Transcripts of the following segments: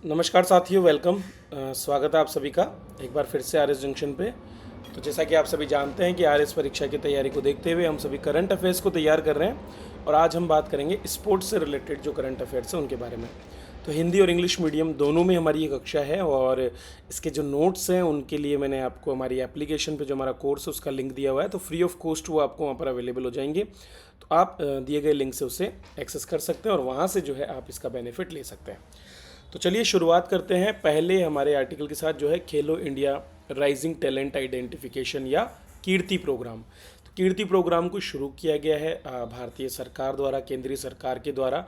नमस्कार साथियों, वेलकम। स्वागत है आप सभी का एक बार फिर से आर एस जंक्शन पे। तो जैसा कि आप सभी जानते हैं कि आर एस परीक्षा की तैयारी को देखते हुए हम सभी करंट अफेयर्स को तैयार कर रहे हैं और आज हम बात करेंगे स्पोर्ट्स से रिलेटेड जो करंट अफेयर्स हैं उनके बारे में। तो हिंदी और इंग्लिश मीडियम दोनों में हमारी ये कक्षा है और इसके जो नोट्स हैं उनके लिए मैंने आपको हमारी एप्लीकेशन पे जो हमारा कोर्स है उसका लिंक दिया हुआ है, तो फ्री ऑफ कॉस्ट वो आपको वहाँ पर अवेलेबल हो जाएंगे। तो आप दिए गए लिंक से उसे एक्सेस कर सकते हैं और वहाँ से जो है आप इसका बेनिफिट ले सकते हैं। तो चलिए शुरुआत करते हैं पहले हमारे आर्टिकल के साथ, जो है खेलो इंडिया राइजिंग टैलेंट आइडेंटिफिकेशन या कीर्ति प्रोग्राम। तो कीर्ति प्रोग्राम को शुरू किया गया है भारतीय सरकार द्वारा, केंद्रीय सरकार के द्वारा,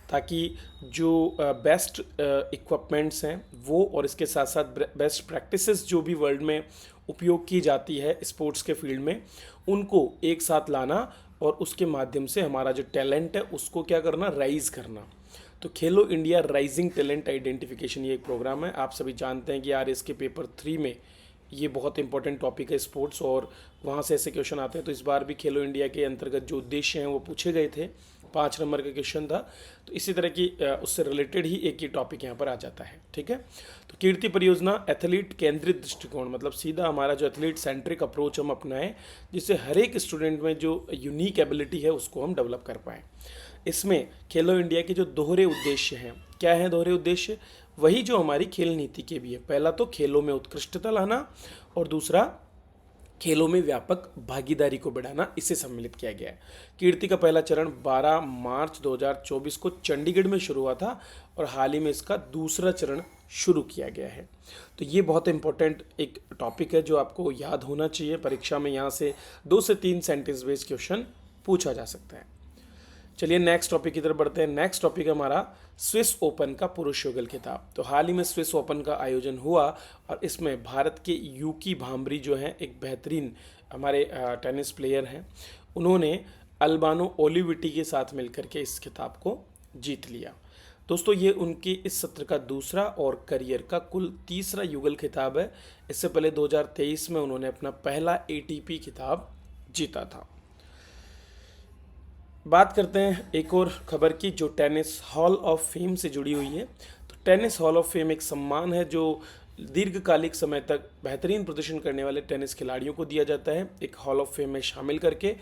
ताकि जो बेस्ट इक्विपमेंट्स हैं वो और इसके साथ साथ बेस्ट प्रैक्टिसेस जो भी वर्ल्ड में उपयोग की जाती है स्पोर्ट्स के फील्ड में, उनको एक साथ लाना और उसके माध्यम से हमारा जो टैलेंट है उसको क्या करना, राइज करना। तो खेलो इंडिया राइजिंग टैलेंट आइडेंटिफिकेशन ये एक प्रोग्राम है। आप सभी जानते हैं कि यार इसके पेपर 3 में ये बहुत इंपॉर्टेंट टॉपिक है स्पोर्ट्स, और वहाँ से ऐसे क्वेश्चन आते हैं। तो इस बार भी खेलो इंडिया के अंतर्गत जो उद्देश्य हैं वो पूछे गए थे, 5 नंबर का क्वेश्चन था। तो इसी तरह की उससे रिलेटेड ही एक ही टॉपिक यहाँ पर आ जाता है। ठीक है, तो कीर्ति परियोजना एथलीट केंद्रित दृष्टिकोण, मतलब सीधा हमारा जो एथलीट सेंट्रिक अप्रोच हम अपनाएं, जिससे हर एक स्टूडेंट में जो यूनिक एबिलिटी है उसको हम डेवलप कर पाएँ। इसमें खेलो इंडिया के जो दोहरे उद्देश्य हैं, क्या है दोहरे उद्देश्य, वही जो हमारी खेल नीति के भी है। पहला तो खेलों में उत्कृष्टता लाना और दूसरा खेलों में व्यापक भागीदारी को बढ़ाना, इसे सम्मिलित किया गया है। कीर्ति का पहला चरण 12 मार्च 2024 को चंडीगढ़ में शुरू हुआ था और हाल ही में इसका दूसरा चरण शुरू किया गया है। तो ये बहुत इंपॉर्टेंट एक टॉपिक है जो आपको याद होना चाहिए। परीक्षा में यहाँ से 2 से 3 सेंटेंस बेस्ड क्वेश्चन पूछा जा सकता है। चलिए नेक्स्ट टॉपिक की तरफ बढ़ते हैं। नेक्स्ट टॉपिक हमारा स्विस ओपन का पुरुष युगल खिताब। तो हाल ही में स्विस ओपन का आयोजन हुआ और इसमें भारत के यूकी भांबरी जो हैं, एक बेहतरीन हमारे टेनिस प्लेयर हैं, उन्होंने अल्बानो ओलिविटी के साथ मिलकर के इस खिताब को जीत लिया। दोस्तों ये उनकी इस सत्र का दूसरा और करियर का कुल तीसरा युगल खिताब है। इससे पहले 2023 में उन्होंने अपना पहला एटीपी खिताब जीता था। बात करते हैं एक और खबर की जो टेनिस हॉल ऑफ फेम से जुड़ी हुई है। तो टेनिस हॉल ऑफ फेम एक सम्मान है जो दीर्घकालिक समय तक बेहतरीन प्रदर्शन करने वाले टेनिस खिलाड़ियों को दिया जाता है एक हॉल ऑफ फेम में शामिल करके।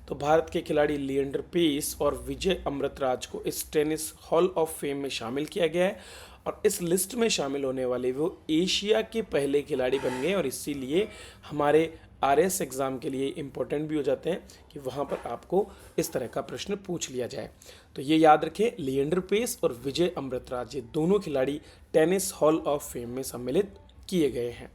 तो भारत के खिलाड़ी लिएंडर पेस और विजय अमृतराज को इस टेनिस हॉल ऑफ फेम में शामिल किया गया है और इस लिस्ट में शामिल होने वाले वो एशिया के पहले खिलाड़ी बन गए और इसीलिए हमारे आरएस एग्ज़ाम के लिए इम्पोर्टेंट भी हो जाते हैं कि वहाँ पर आपको इस तरह का प्रश्न पूछ लिया जाए। तो ये याद रखें, लिएंडर पेस और विजय अमृतराज ये दोनों खिलाड़ी टेनिस हॉल ऑफ फेम में सम्मिलित किए गए हैं।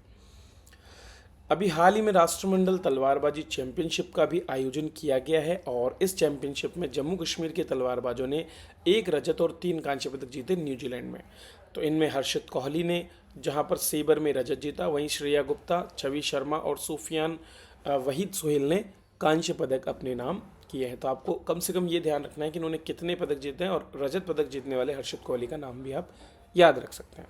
अभी हाल ही में राष्ट्रमंडल तलवारबाजी चैंपियनशिप का भी आयोजन किया गया है और इस चैंपियनशिप में जम्मू कश्मीर के तलवारबाजों ने 1 रजत और 3 कांस्य पदक जीते न्यूजीलैंड में। तो इनमें हर्षित कोहली ने जहां पर सेबर में रजत जीता, वहीं श्रेया गुप्ता, छवि शर्मा और सुफियान वहीद सोहेल ने कांस्य पदक अपने नाम किए हैं। तो आपको कम से कम ये ध्यान रखना है कि इन्होंने कितने पदक जीते हैं और रजत पदक जीतने वाले हर्षित कोहली का नाम भी आप याद रख सकते हैं।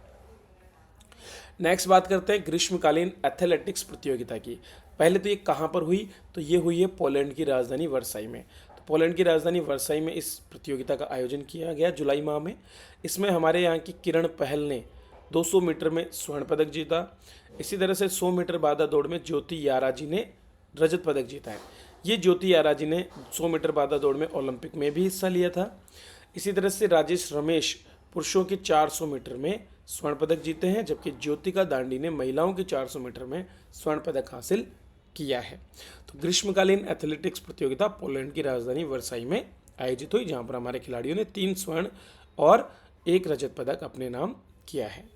नेक्स्ट बात करते हैं ग्रीष्मकालीन एथलेटिक्स प्रतियोगिता की। पहले तो ये कहाँ पर हुई, तो ये हुई है पोलैंड की राजधानी वर्साई में। तो पोलैंड की राजधानी वर्साई में इस प्रतियोगिता का आयोजन किया गया जुलाई माह में। इसमें हमारे यहाँ की किरण पहल ने 200 मीटर में स्वर्ण पदक जीता। इसी तरह से 100 मीटर बाधा दौड़ में ज्योति याराजी ने रजत पदक जीता है। ये ज्योति याराजी ने 100 मीटर बाधा दौड़ में ओलंपिक में भी हिस्सा लिया था। इसी तरह से राजेश रमेश पुरुषों के 400 मीटर में स्वर्ण पदक जीते हैं, जबकि ज्योतिका दांडी ने महिलाओं के 400 मीटर में स्वर्ण पदक हासिल किया है। तो ग्रीष्मकालीन एथलेटिक्स प्रतियोगिता पोलैंड की राजधानी वर्साई में आयोजित हुई, जहां पर हमारे खिलाड़ियों ने 3 स्वर्ण और 1 रजत पदक अपने नाम किया है।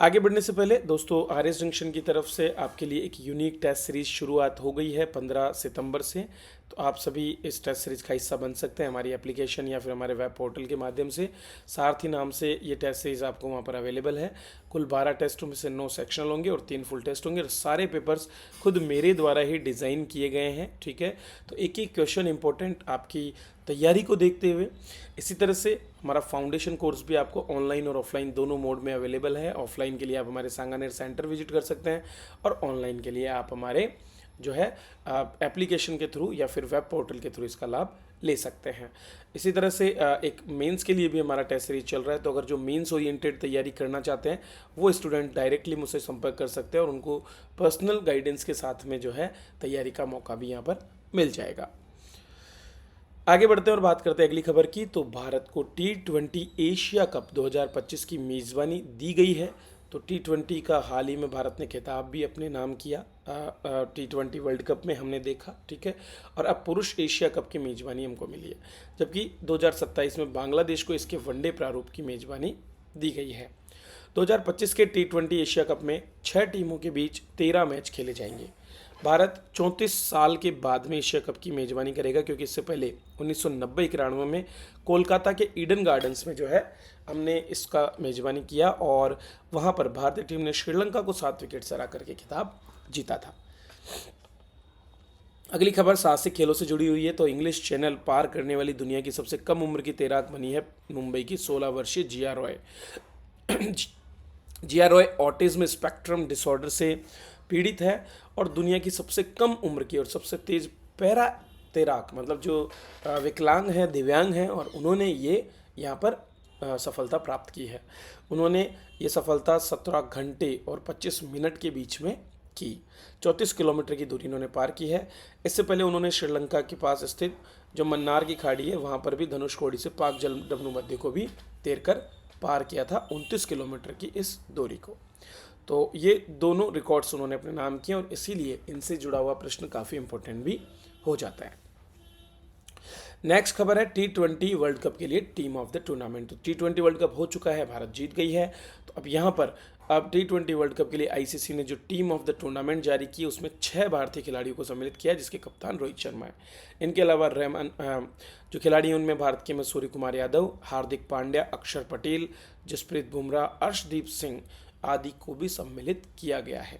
आगे बढ़ने से पहले दोस्तों, आर एस जंक्शन की तरफ से आपके लिए एक यूनिक टेस्ट सीरीज शुरुआत हो गई है 15 सितंबर से। तो आप सभी इस टेस्ट सीरीज का हिस्सा बन सकते हैं हमारी एप्लीकेशन या फिर हमारे वेब पोर्टल के माध्यम से। सारथी नाम से ये टेस्ट सीरीज आपको वहाँ पर अवेलेबल है। कुल 12 टेस्टों में से 9 सेक्शनल होंगे और 3 फुल टेस्ट होंगे और सारे पेपर्स खुद मेरे द्वारा ही डिज़ाइन किए गए हैं। ठीक है, तो एक एक क्वेश्चन इंपॉर्टेंट आपकी तैयारी को देखते हुए। इसी तरह से हमारा फाउंडेशन कोर्स भी आपको ऑनलाइन और ऑफलाइन दोनों मोड में अवेलेबल है। ऑफलाइन के लिए आप हमारे सांगानेर सेंटर विजिट कर सकते हैं और ऑनलाइन के लिए आप हमारे जो है एप्लीकेशन के थ्रू या फिर वेब पोर्टल के थ्रू इसका लाभ ले सकते हैं। इसी तरह से एक मेंस के लिए भी हमारा टेस्ट सीरीज चल रहा है, तो अगर जो मेंस ओरिएंटेड तैयारी करना चाहते हैं वो स्टूडेंट डायरेक्टली मुझसे संपर्क कर सकते हैं और उनको पर्सनल गाइडेंस के साथ में जो है तैयारी का मौका भी यहाँ पर मिल जाएगा। आगे बढ़ते हैं और बात करते हैं अगली खबर की। तो भारत को T20 एशिया कप 2025 की मेज़बानी दी गई है। तो T20 का हाल ही में भारत ने खिताब भी अपने नाम किया, T20 वर्ल्ड कप में हमने देखा, ठीक है। और अब पुरुष एशिया कप की मेज़बानी हमको मिली है, जबकि 2027 में बांग्लादेश को इसके वनडे प्रारूप की मेज़बानी दी गई है। 2025 के T20 एशिया कप में 6 टीमों के बीच 13 मैच खेले जाएंगे। भारत 34 साल के बाद में एशिया कप की मेज़बानी करेगा, क्योंकि इससे पहले 1990-91 में कोलकाता के ईडन गार्डन्स में जो है हमने इसका मेज़बानी किया और वहाँ पर भारतीय टीम ने श्रीलंका को 7 विकेट से हरा करके खिताब जीता था। अगली खबर साहसिक खेलों से जुड़ी हुई है। तो इंग्लिश चैनल पार करने वाली दुनिया की सबसे कम उम्र की तैराक बनी है मुंबई की 16 वर्षीय जिया रॉय। जिया रॉय ऑटिज्म स्पेक्ट्रम डिसऑर्डर से पीड़ित है और दुनिया की सबसे कम उम्र की और सबसे तेज पैरा तैराक, मतलब जो विकलांग है, दिव्यांग हैं, और उन्होंने ये यहाँ पर सफलता प्राप्त की है। उन्होंने ये सफलता 17 घंटे और 25 मिनट के बीच में की। 34 किलोमीटर की दूरी उन्होंने पार की है। इससे पहले उन्होंने श्रीलंका के पास स्थित जो मन्नार की खाड़ी है वहाँ पर भी धनुषकोडी से पाक जलमंडल मध्य को भी तैरकर पार किया था 29 किलोमीटर की इस दूरी को। तो ये दोनों रिकॉर्ड्स उन्होंने अपने नाम किए और इसीलिए इनसे जुड़ा हुआ प्रश्न काफ़ी इंपॉर्टेंट भी हो जाता है। नेक्स्ट खबर है T20 वर्ल्ड कप के लिए टीम ऑफ द टूर्नामेंट। तो T20 वर्ल्ड कप हो चुका है, भारत जीत गई है। तो अब यहाँ पर अब T20 वर्ल्ड कप के लिए आईसीसी ने जो टीम ऑफ द टूर्नामेंट जारी की उसमें 6 भारतीय खिलाड़ियों को सम्मिलित किया, जिसके कप्तान रोहित शर्मा है। इनके अलावा रहमान जो खिलाड़ी हैं उनमें भारत के में सूर्य कुमार यादव, हार्दिक पांड्या, अक्षर पटेल, जसप्रीत बुमराह, अर्शदीप सिंह आदि को भी सम्मिलित किया गया है,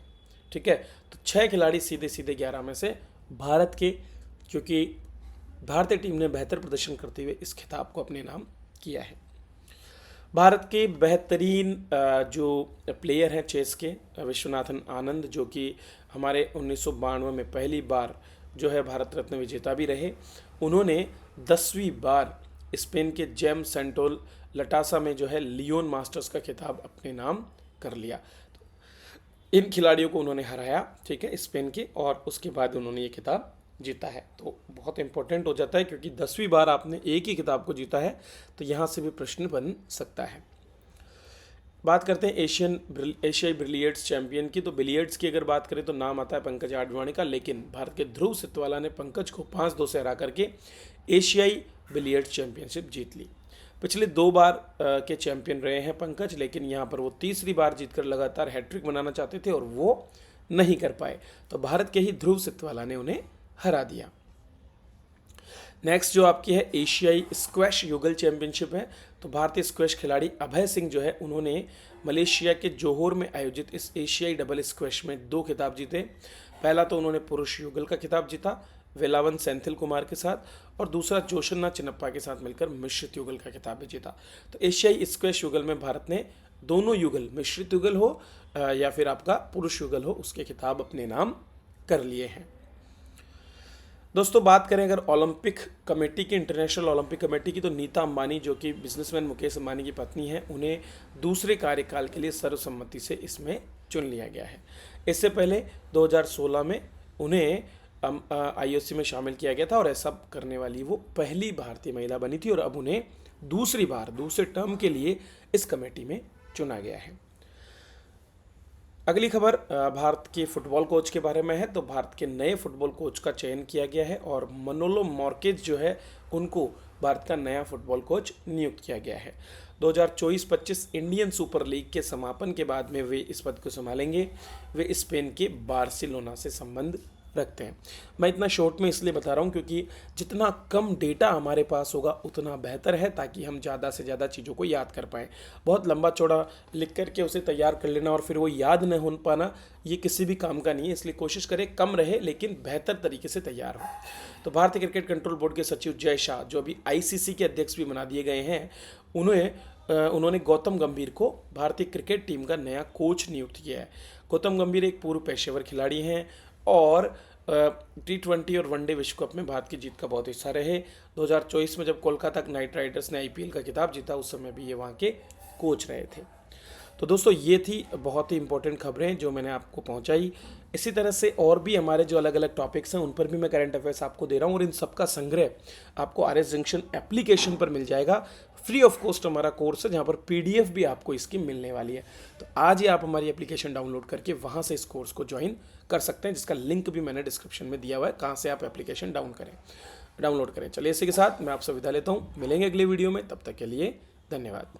ठीक है। तो 6 खिलाड़ी सीधे सीधे 11 में से भारत के, क्योंकि भारतीय टीम ने बेहतर प्रदर्शन करते हुए इस खिताब को अपने नाम किया है। भारत के बेहतरीन जो प्लेयर हैं चेस के, विश्वनाथन आनंद, जो कि हमारे 1992 में पहली बार जो है भारत रत्न विजेता भी रहे, उन्होंने 10वीं बार स्पेन के जेम सेंटोल लटासा में जो है लियोन मास्टर्स का खिताब अपने नाम कर लिया। तो इन खिलाड़ियों को उन्होंने हराया, ठीक है, स्पेन के, और उसके बाद उन्होंने ये खिताब जीता है। तो बहुत इंपॉर्टेंट हो जाता है, क्योंकि 10वीं बार आपने एक ही खिताब को जीता है, तो यहाँ से भी प्रश्न बन सकता है। बात करते हैं एशियाई बिलियर्ड्स चैंपियन की। तो बिलियर्ड्स की अगर बात करें तो नाम आता है पंकज आडवाणी का, लेकिन भारत के ध्रुव सितवाला ने पंकज को 5-2 से हरा करके एशियाई बिलियर्ड्स चैंपियनशिप जीत ली। पिछले 2 बार के चैंपियन रहे हैं पंकज, लेकिन यहाँ पर वो तीसरी बार जीतकर लगातार हैट्रिक बनाना चाहते थे और वो नहीं कर पाए, तो भारत के ही ध्रुव सितवाला ने उन्हें हरा दिया। नेक्स्ट जो आपकी है एशियाई स्क्वैश युगल चैंपियनशिप है। तो भारतीय स्क्वैश खिलाड़ी अभय सिंह जो है उन्होंने मलेशिया के जोहोर में आयोजित इस एशियाई डबल स्क्वैश में 2 खिताब जीते। पहला तो उन्होंने पुरुष युगल का खिताब जीता वेलावन सेंथिल कुमार के साथ, और दूसरा जोशन्ना चिन्नप्पा के साथ मिलकर मिश्रित युगल का खिताब भी जीता। तो एशियाई स्क्वैश युगल में भारत ने दोनों युगल, मिश्रित युगल हो या फिर आपका पुरुष युगल हो, उसके खिताब अपने नाम कर लिए हैं। दोस्तों बात करें अगर ओलंपिक कमेटी की, इंटरनेशनल ओलंपिक कमेटी की, तो नीता अंबानी जो कि बिजनेसमैन मुकेश अंबानी की पत्नी है, उन्हें दूसरे कार्यकाल के लिए सर्वसम्मति से इसमें चुन लिया गया है। इससे पहले 2016 में उन्हें आईओसी में शामिल किया गया था और ऐसा करने वाली वो पहली भारतीय महिला बनी थी, और अब उन्हें दूसरे टर्म के लिए इस कमेटी में चुना गया है। अगली खबर भारत के फुटबॉल कोच के बारे में है। तो भारत के नए फुटबॉल कोच का चयन किया गया है और मनोलो मॉर्केज जो है उनको भारत का नया फुटबॉल कोच नियुक्त किया गया है। 2024-25 इंडियन सुपर लीग के समापन के बाद में वे इस पद को संभालेंगे। वे स्पेन के बार्सिलोना से संबंध रखते हैं। मैं इतना शॉर्ट में इसलिए बता रहा हूँ क्योंकि जितना कम डेटा हमारे पास होगा उतना बेहतर है, ताकि हम ज़्यादा से ज़्यादा चीज़ों को याद कर पाएँ। बहुत लंबा चौड़ा लिख करके उसे तैयार कर लेना और फिर वो याद न हो पाना, ये किसी भी काम का नहीं है। इसलिए कोशिश करें कम रहे लेकिन बेहतर तरीके से तैयार हो। तो भारतीय क्रिकेट कंट्रोल बोर्ड के सचिव जय शाह, जो अभी आईसीसी के अध्यक्ष भी बना दिए गए हैं, उन्होंने गौतम गंभीर को भारतीय क्रिकेट टीम का नया कोच नियुक्त किया है। गौतम गंभीर एक पूर्व पेशेवर खिलाड़ी हैं और T20 और वनडे विश्व कप में भारत की जीत का बहुत हिस्सा रहे। 2024 में जब कोलकाता नाइट राइडर्स ने IPL का खिताब जीता, उस समय भी ये वहाँ के कोच रहे थे। तो दोस्तों ये थी बहुत ही इंपॉर्टेंट खबरें जो मैंने आपको पहुंचाई। इसी तरह से और भी हमारे जो अलग अलग टॉपिक्स हैं उन पर भी मैं करंट अफेयर्स आपको दे रहा हूं, और इन सबका संग्रह आपको RS जंक्शन एप्लीकेशन पर मिल जाएगा। फ्री ऑफ कॉस्ट हमारा कोर्स है, जहां पर PDF भी आपको इसकी मिलने वाली है। तो आज ही आप हमारी एप्लीकेशन डाउनलोड करके वहां से इस कोर्स को ज्वाइन कर सकते हैं, जिसका लिंक भी मैंने डिस्क्रिप्शन में दिया हुआ है, कहाँ से आप एप्लीकेशन डाउनलोड करें। चलिए इसी के साथ मैं आपसे विदा लेता हूँ, मिलेंगे अगले वीडियो में, तब तक के लिए धन्यवाद।